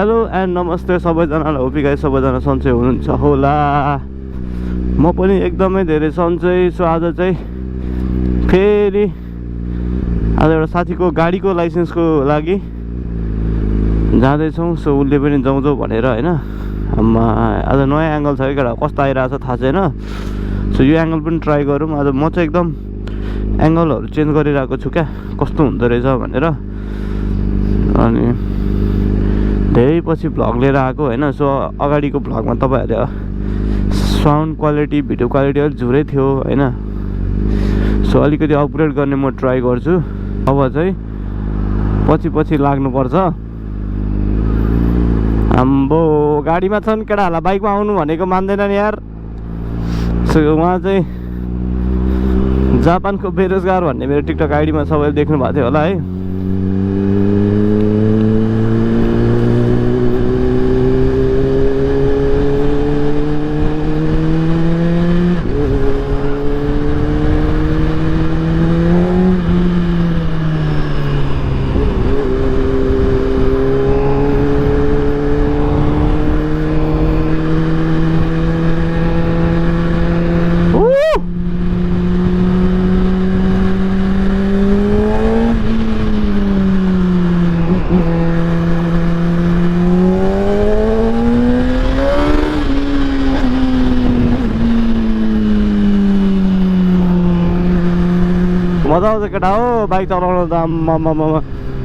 Hello and नमस्ते सबैजनालाई, hope you guys सबैजना सन्चै हुनुहुन्छ होला। म पनि एकदमै धेरै सन्चै छु। आज चाहिँ फेरि आज एउटा साथीको गाडीको लाइसेन्सको लागि जाँदैछौँ। सो उसले पनि जाउँ जाउँ भनेर होइन। आज नयाँ एङ्गल छ क्या, कस्तो आइरहेको छ थाहा छैन। सो यो एङ्गल पनि ट्राई गरौँ। आज म चाहिँ एकदम एङ्गलहरू चेन्ज गरिरहेको छु क्या, कस्तो हुँदो रहेछ भनेर। अनि धेरै पछि भ्लग लिएर आएको होइन। सो अगाडिको भ्लगमा तपाईँहरूले साउन्ड क्वालिटी भिडियो क्वालिटी अलिक झुरै थियो होइन। सो अलिकति अपग्रेड गर्ने म ट्राई गर्छु। अब चाहिँ पछि लाग्नुपर्छ। आम्बो गाडीमा छन् केटाहरूलाई, बाइकमा आउनु भनेको मान्दैनन् यार। सो उहाँ चाहिँ जापानको बेरोजगार भन्ने मेरो टिकटक आइडीमा सबैले देख्नु भएको थियो होला है। मजा आउँछ केटा हो बाइक चलाउनु त।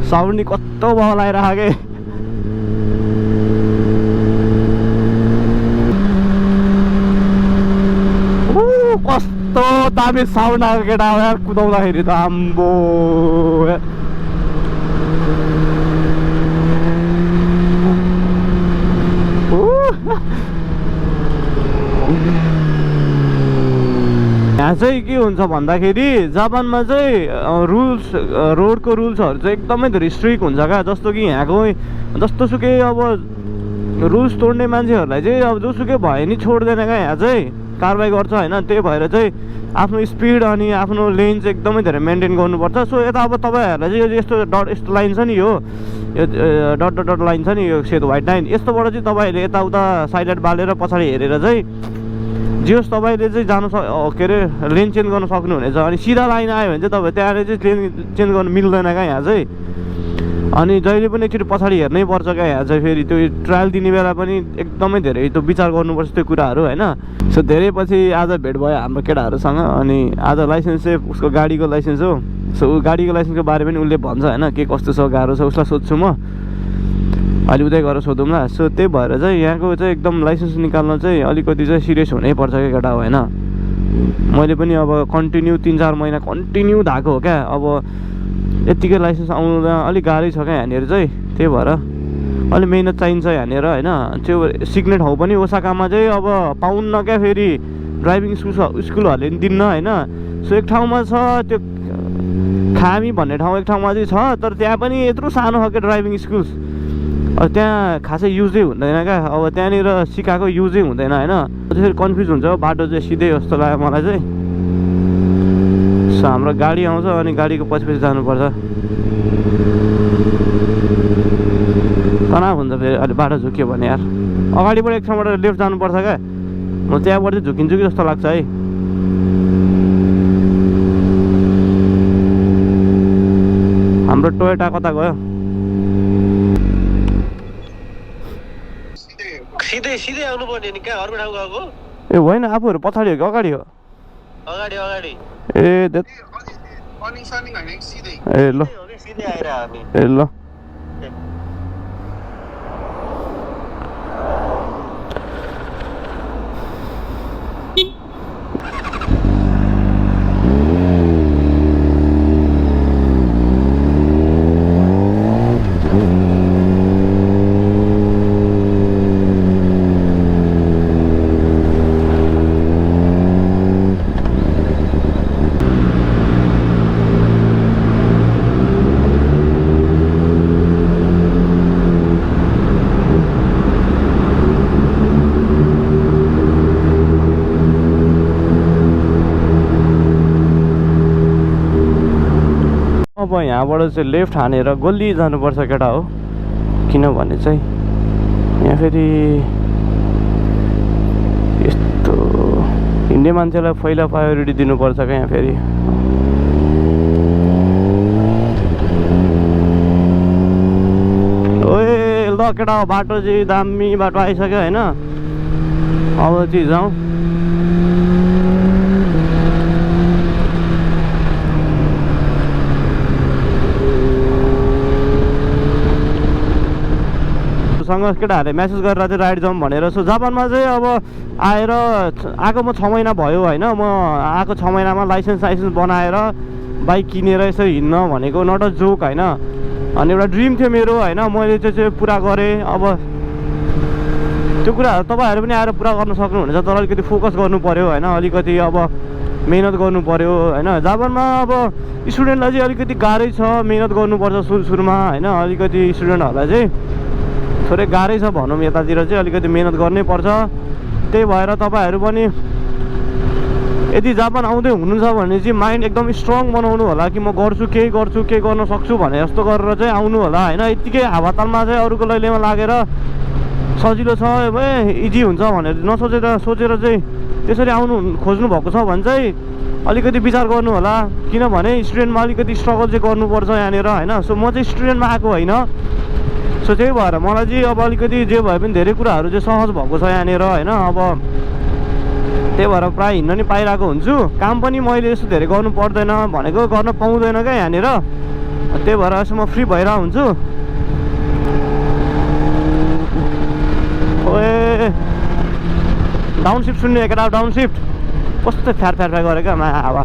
साउन्ड नि कस्तो बहल आइरहेको के, कस्तो दामी साउन्ड आएको केटा हो यार कुदाउँदाखेरि त। आम्बो यहाँ चाहिँ के हुन्छ भन्दाखेरि जापानमा चाहिँ रोडको रुल्सहरू चाहिँ एकदमै धेरै स्ट्रिक्ट हुन्छ क्या। जस्तो कि यहाँको जस्तोसुकै अब रुल्स तोड्ने मान्छेहरूलाई चाहिँ अब जोसुकै भयो नि छोड्दैन क्या, यहाँ चाहिँ कारवाही गर्छ होइन। त्यही भएर चाहिँ आफ्नो स्पिड अनि आफ्नो लेन चाहिँ एकदमै धेरै मेन्टेन गर्नुपर्छ। सो यता अब तपाईँहरूलाई चाहिँ यो यस्तो यस्तो लाइन छ नि, यो डट लाइन छ नि, यो सेतो व्हाइट लाइन, यस्तोबाट चाहिँ तपाईँहरूले यताउता साइड बालेर पछाडि हेरेर चाहिँ जे होस् तपाईँले चाहिँ जानु के अरे लेन चेन्ज गर्न सक्नुहुनेछ। अनि सिधा लाइन आयो भने चाहिँ तपाईँ त्यहाँनिर चाहिँ लेन चेन्ज गर्नु मिल्दैन क्या यहाँ चाहिँ। अनि जहिले पनि एकचोटि पछाडि हेर्नै पर्छ क्या यहाँ चाहिँ। फेरि त्यो ट्रायल दिने बेला पनि एकदमै धेरै त्यो विचार गर्नुपर्छ त्यो कुराहरू होइन। सो धेरै पछि आज भेट भयो हाम्रो केटाहरूसँग। अनि आज लाइसेन्स चाहिँ उसको गाडीको लाइसेन्स हो। सो गाडीको लाइसेन्सको बारे पनि उसले भन्छ होइन, के कस्तो छ गाह्रो छ उसलाई सोध्छु म अहिले उतै गएर सोधौँला। सो त्यही भएर चाहिँ यहाँको चाहिँ एकदम लाइसेन्स निकाल्न चाहिँ अलिकति चाहिँ सिरियस हुनैपर्छ क्या केटा हो होइन। मैले पनि अब कन्टिन्यू 3-4 महिना कन्टिन्यू धाएको हो क्या। अब यत्तिकै लाइसेन्स आउनु अलिक गाह्रै छ क्या यहाँनिर चाहिँ। त्यही भएर अलिक मिहिनेत चाहिन्छ यहाँनिर होइन। त्यो सिक्ने ठाउँ पनि ओसाकामा चाहिँ अब पाउन्न क्या, फेरि ड्राइभिङ स्कुलहरूले पनि दिन्न होइन। सो एक ठाउँमा छ त्यो खामी भन्ने ठाउँ, एक ठाउँमा चाहिँ छ, तर त्यहाँ पनि यत्रो सानो छ क्या ड्राइभिङ स्कुल। अब त्यहाँ खासै युजै हुँदैन क्या। अब त्यहाँनिर सिकाएको युजै हुँदैन होइन। त्यसरी कन्फ्युज हुन्छ बाटो चाहिँ सिधै जस्तो लाग्यो मलाई चाहिँ। सो हाम्रो गाडी आउँछ अनि गाडीको पछि जानुपर्छ। तनाव हुन्छ फेरि अहिले बाटो झुक्यो भने यार। अगाडिबाट एक ठाउँबाट लेफ्ट जानुपर्छ क्या, म त्यहाँबाट चाहिँ झुकिन्छु कि जस्तो लाग्छ है। हाम्रो टोयोटा कता गयो? सिधै आउनु पर्ने नि, कहाँ अर्को ठाउँ गएको? ए होइन, आफूहरू पछाडि हो कि अगाडि हो? अगाडि ए ए ल सिधै आएर हामी। ए ल अब यहाँबाट चाहिँ लेफ्ट हानेर गोली जानुपर्छ केटा हो। किनभने चाहिँ यहाँ फेरि यस्तो हिँड्ने मान्छेलाई पहिला प्रायोरिटी दिनुपर्छ क्या यहाँ फेरि। ओए ल केटा बाटो चाहिँ दामी बाटो आइसक्यो होइन, अब चाहिँ जाउँ। सँग केटाहरूले म्यासेज गरेर चाहिँ राइड जाउँ भनेर। सो जापानमा चाहिँ अब आएको म 6 महिना भयो होइन, म आएको 6 महिनामा लाइसेन्स बनाएर बाइक किनेर यसरी हिँड्न भनेको नट अ जोक होइन। अनि एउटा ड्रिम थियो मेरो होइन, मैले त्यो चाहिँ पुरा गरेँ। अब त्यो कुराहरू तपाईँहरू पनि आएर पुरा गर्न सक्नुहुनेछ, तर अलिकति फोकस गर्नु पऱ्यो होइन, अलिकति अब मेहनत गर्नु पऱ्यो होइन। जापानमा अब स्टुडेन्टलाई चाहिँ अलिकति गाह्रै छ, मेहनत गर्नुपर्छ सुरुमा होइन। अलिकति स्टुडेन्टहरूलाई चाहिँ थोरै गाह्रै छ भनौँ, यतातिर चाहिँ अलिकति मेहनत गर्नै पर्छ। त्यही भएर तपाईँहरू पनि यदि जापान आउँदै हुनुहुन्छ भने चाहिँ माइन्ड एकदम स्ट्रङ बनाउनु होला कि म गर्छु, केही गर्न सक्छु भने जस्तो गरेर चाहिँ आउनु होला होइन। यत्तिकै हावातालमा चाहिँ अरूको लैलेमा लागेर सजिलो छ इजी हुन्छ भनेर सोचेर चाहिँ त्यसरी आउनु खोज्नु भएको छ भने चाहिँ अलिकति विचार गर्नु होला, किनभने स्टुडेन्टमा अलिकति स्ट्रगल चाहिँ गर्नुपर्छ यहाँनिर होइन। सो म चाहिँ स्टुडेन्टमा आएको होइन, सो त्यही भएर मलाई चाहिँ अब अलिकति जे भए पनि धेरै कुराहरू चाहिँ सहज भएको छ यहाँनिर होइन। अब त्यही भएर प्रायः हिँड्न नि पाइरहेको हुन्छु, काम पनि मैले यस्तो धेरै गर्नु पर्दैन भनेको गर्न पाउँदैन क्या यहाँनिर। त्यही भएर यसो म फ्री भइरहेको हुन्छु। ओए डाउन सिफ्ट सुन्ने केटा, डाउन सिफ्ट कस्तो फ्यार गरे क्या मा हावा।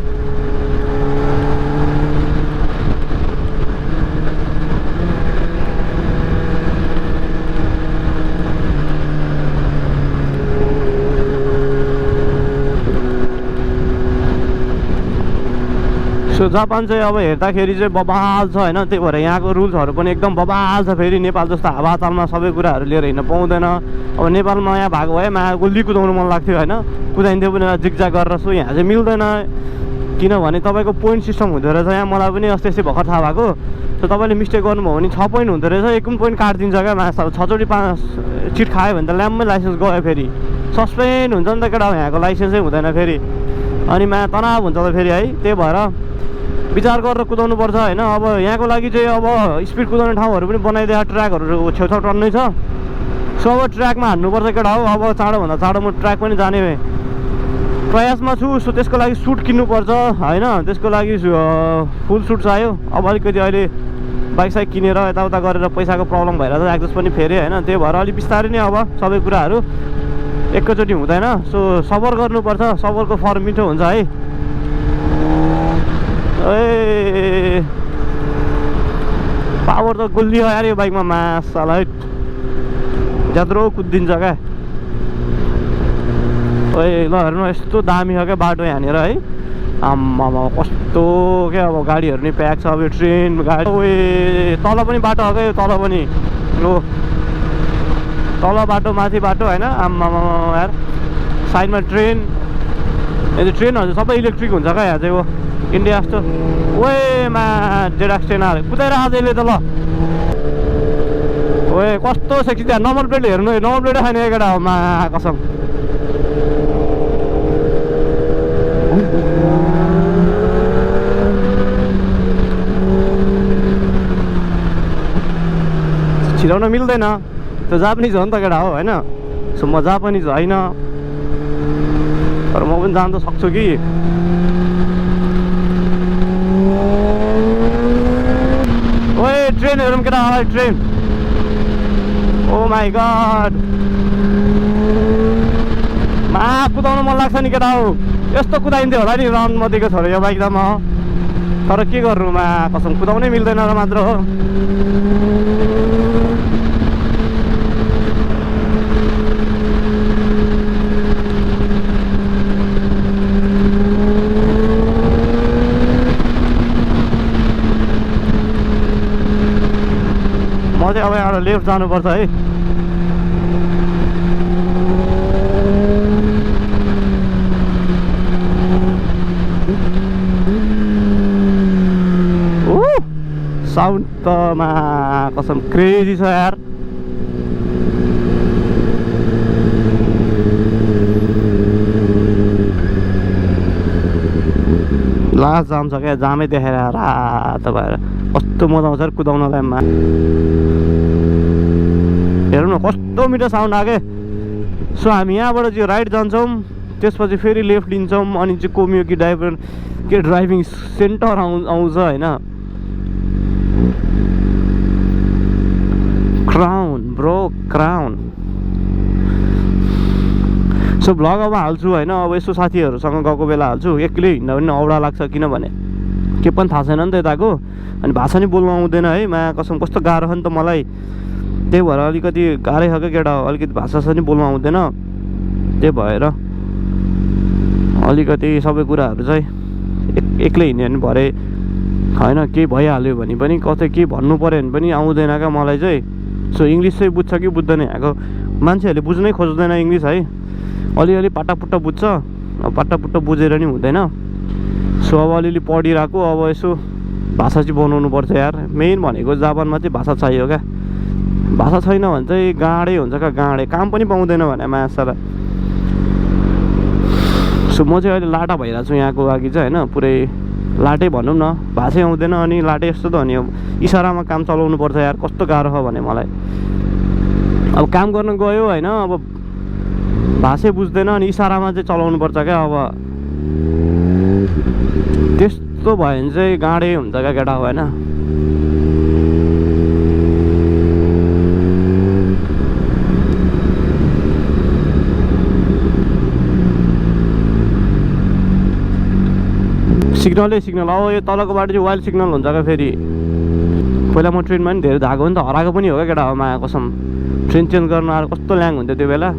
सो जापान चाहिँ अब हेर्दाखेरि चाहिँ बबाल छ होइन, त्यही भएर यहाँको रुल्सहरू पनि एकदम बबाल छ। फेरि नेपाल जस्तो हावातालमा सबै कुराहरू लिएर हिँड्न पाउँदैन। अब नेपालमा यहाँ भएको भए मा गोली कुदाउनु मन लाग्थ्यो होइन, कुदाइन्थ्यो पनि जिगजाग गरेर। सो यहाँ चाहिँ मिल्दैन, किनभने तपाईँको पोइन्ट सिस्टम हुँदो रहेछ यहाँ। मलाई पनि अस्ति भर्खर थाहा भएको। सो तपाईँले मिस्टेक गर्नुभयो भने 6 पोइन्ट हुँदो रहेछ, 1 पोइन्ट काटिदिन्छ क्या माछा। 6 चोटि 5 चिट खायो भने त ल्याम्मै लाइसेन्स गयो, फेरि सस्पेन्ड हुन्छ नि त केटा, यहाँको लाइसेन्सै हुँदैन फेरि। अनि तनाव हुन्छ त फेरि है। त्यही भएर विचार गरेर कुदाउनु पर्छ होइन। अब यहाँको लागि चाहिँ अब स्पिड कुदाउने ठाउँहरू पनि बनाइदिएको, ट्र्याकहरू छेउछाउ टन्नै छ। सो अब ट्र्याकमा हान्नुपर्छ केटा हो। अब चाँडोभन्दा चाँडो म ट्र्याक पनि जाने प्रयासमा छु। सो त्यसको लागि सुट किन्नुपर्छ होइन, त्यसको लागि फुल सुट चाहियो। अब अलिकति अहिले बाइक साइक किनेर यताउता गरेर पैसाको प्रब्लम भएर त एक्जस्ट पनि फेरि होइन। त्यही भएर अलिक बिस्तारै नै अब सबै कुराहरू एकैचोटि हुँदैन। सो सबर गर्नुपर्छ, सबरको फल मिठो हुन्छ है। ए पावर त गुल्ली हो यार यो बाइकमा, मासालाई ज्याद्रो कुद्दिन्छ क्या। ओए ल हेर्नु यस्तो दामी छ क्या बाटो यहाँनिर है। आम्मामा कस्तो क्या, अब गाडीहरू नि प्याक छ। अब यो ट्रेन गाडी, ओए तल पनि बाटो हो क्या यो, तल पनि लो तल बाटो माथि बाटो होइन। आम्मामा यार साइडमा ट्रेन, यो ट्रेनहरू सबै इलेक्ट्रिक हुन्छ क्या यहाँ चाहिँ। हो इन्डिया जस्तो ओए मा जेडाक्स ट्रेनर कुदाएर आजैले त ल। ओए कस्तो सेक्सी त्यहाँ नम्बर प्लेट हेर्नु, नम्बर प्लेट खाने केटा हो मा कसम। छिराउन मिल्दैन, त्यो जापानिज हो नि त केटा हो होइन। सो म जापानिज होइन, तर म पनि जान त सक्छु कि। ओए ट्रेन हेरौँ केटा, ट्रेन। ओ माई गड, मा कुदाउन मन लाग्छ नि केटा हो। यस्तो कुदाइन्थ्यो होला नि रनमतीको छोरो यो बाइक त म, तर के गर्नु मा कसम कुदाउनै मिल्दैन र मात्र हो। म चाहिँ अब यहाँबाट लेफ्ट जानुपर्छ है। साउन्ड त मा कसम क्रेजी छ यार। पुरा जाम छ क्या, जामै देखाएर रातो भएर कस्तो मजा आउँछ कुदाउनलाई। हेरौँ न कस्तो मिठो साउन्ड आयो। सो हामी यहाँबाट चाहिँ राइट जान्छौँ, त्यसपछि फेरि लेफ्ट लिन्छौँ, अनि चाहिँ कोमियोकी ड्राइभिङ सेन्टर आउँछ होइन। Crown bro, crown. So vlog अब हाल्छु होइन, अब यसो साथीहरूसँग गएको बेला हाल्छु। एक्लै हिँड्दा पनि औडा लाग्छ, किनभने के पनि थाहा छैन नि त यताको, अनि भाषा नि बोल्नु आउँदैन है। माया कसम कस्तो गाह्रो छ नि त मलाई, त्यही भएर अलिकति गाह्रै छ क्या केटा, अलिकति भाषा पनि बोल्नु आउँदैन। त्यही भएर अलिकति सबै कुराहरू चाहिँ एक्लै हिँड्यो भने भरे होइन केही भइहाल्यो भने पनि, कतै केही भन्नु पऱ्यो भने पनि आउँदैन क्या मलाई चाहिँ। सो इङ्ग्लिस चाहिँ बुझ्छ कि बुझ्दैन यहाँको मान्छेहरूले, बुझ्नै खोज्दैन इङ्ग्लिस है। अलिअलि पाटापुट्टा बुझ्छ, अब पाटापुट्टा बुझेर नि हुँदैन। सो अब अलिअलि पढिरहेको, अब यसो भाषा चाहिँ बनाउनु पर्छ यार। मेन भनेको जापानमा चाहिँ भाषा चाहियो क्या, भाषा छैन भने चाहिँ गाँडै हुन्छ क्या, गाँडै काम पनि पाउँदैन भने माछालाई। सो म चाहिँ अहिले लाटा भइरहेको छु यहाँको लागि चाहिँ होइन, पुरै लाटै भनौँ न, भाषै आउँदैन अनि लाटै यस्तो त हो नि। इसारामा काम चलाउनु पर्छ यार, कस्तो गाह्रो छ भने मलाई। अब काम गर्न गयो होइन, अब भाषै बुझ्दैन अनि इसारामा चाहिँ चलाउनु पर्छ क्या। अब त्यस्तो भयो भने चाहिँ गाँडै हुन्छ क्या केटा हो होइन। सिग्नलै सिग्नल। अब यो तलको बाटो चाहिँ वाइल्ड सिग्नल हुन्छ क्या। फेरि पहिला म ट्रेनमा पनि धेरै धाएको नि त, हराएको पनि हो क्या केटा हो माया कसम। ट्रेन चेन्ज गर्नु आएर कस्तो ल्याङ हुन्थ्यो त्यो बेला।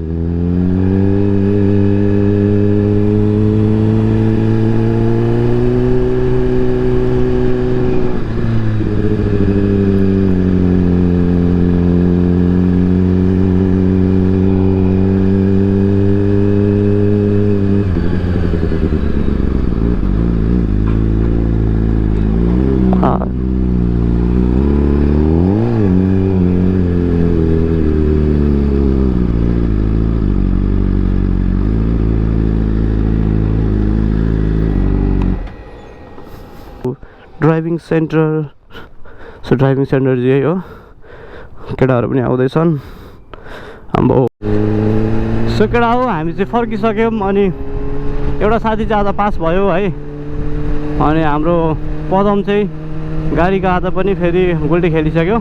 Driving centre. So driving centre चाहिँ यही हो, केटाहरू पनि आउँदैछन् हाम्रो। सो केटा हो हामी चाहिँ फर्किसक्यौँ, अनि एउटा साथी चाहिँ आज पास भयो है। अनि हाम्रो पदम चाहिँ गाडीको आज पनि फेरि गोल्टी खेलिसक्यो।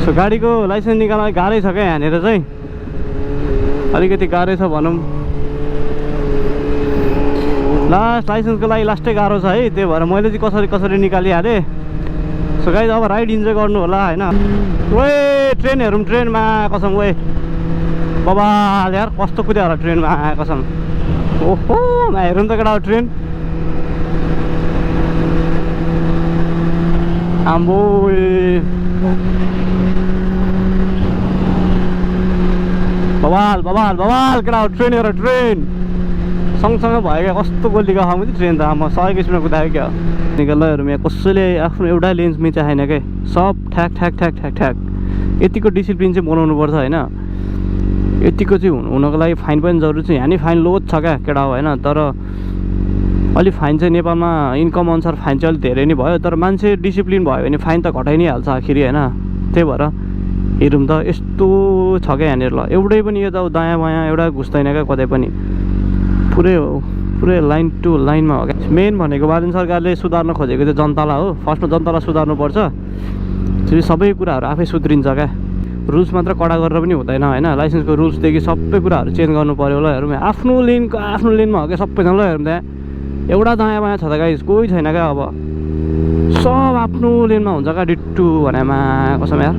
सो गाडीको लाइसेन्स निकाल्न गाह्रै छ क्या यहाँनिर चाहिँ, अलिकति गाह्रै छ भनौँ। लाइसेन्सको लागि लास्टै गाह्रो छ है, त्यही भएर मैले चाहिँ कसरी कसरी निकालिहालेँ। सो गाइज अब राइड इन्जोय गर्नु होला होइन। ओए ट्रेन हेरौँ, ट्रेनमा कसम ओए बबाल यार, कस्तो कुद्यो होला ट्रेनमा कसम। ओहो हेरौँ त केटा ट्रेन, आम्बो बबाल बबाल बबाल केटा ट्रेन हेर, ट्रेन सँगसँगै भयो क्या। कस्तो गोलीको खाउँ चाहिँ ट्रेन त, म 100 स्पिडमा कुदायो क्या। निकाल्नुहरू यहाँ कसैले आफ्नो एउटा लेन्स मिचाएन क्या, सब ठ्याक ठ्याक ठ्याक ठ्याक ठ्याक। यतिको डिसिप्लिन चाहिँ बनाउनु पर्छ होइन। यतिको चाहिँ हुनको लागि फाइन पनि जरुरी छ। यहाँ नि फाइन लोड छ क्या केटा हो होइन, तर अलिक फाइन चाहिँ नेपालमा इन्कम अनुसार फाइन चाहिँ अलिक धेरै नै भयो, तर मान्छे डिसिप्लिन भयो भने फाइन त घटाइ नै हाल्छ आखिरी होइन। त्यही भएर हेरौँ त यस्तो छ क्या यहाँनिर। ल एउटै पनि यता दायाँ बायाँ एउटा घुस्दैन क्या कतै पनि, पुरै लाइन टु लाइनमा हो क्या। मेन भनेको बालिन सरकारले सुधार्न खोजेको चाहिँ जनतालाई हो। फर्स्टमा जनतालाई सुधार्नुपर्छ, त्यसपछि सबै कुराहरू आफै सुध्रिन्छ क्या। रुल्स मात्र कडा गरेर पनि हुँदैन होइन। लाइसेन्सको रुल्सदेखि सबै कुराहरू चेन्ज गर्नु पऱ्यो। ल हेरौँ आफ्नो लेनमा हो क्या सबैजना। ल हेरौँ त्यहाँ एउटा दायाँ बायाँ छ त गाइस, कोही छैन क्या। अब सब आफ्नो लेनमा हुन्छ क्या डिट्टु भनेमा कसम यार।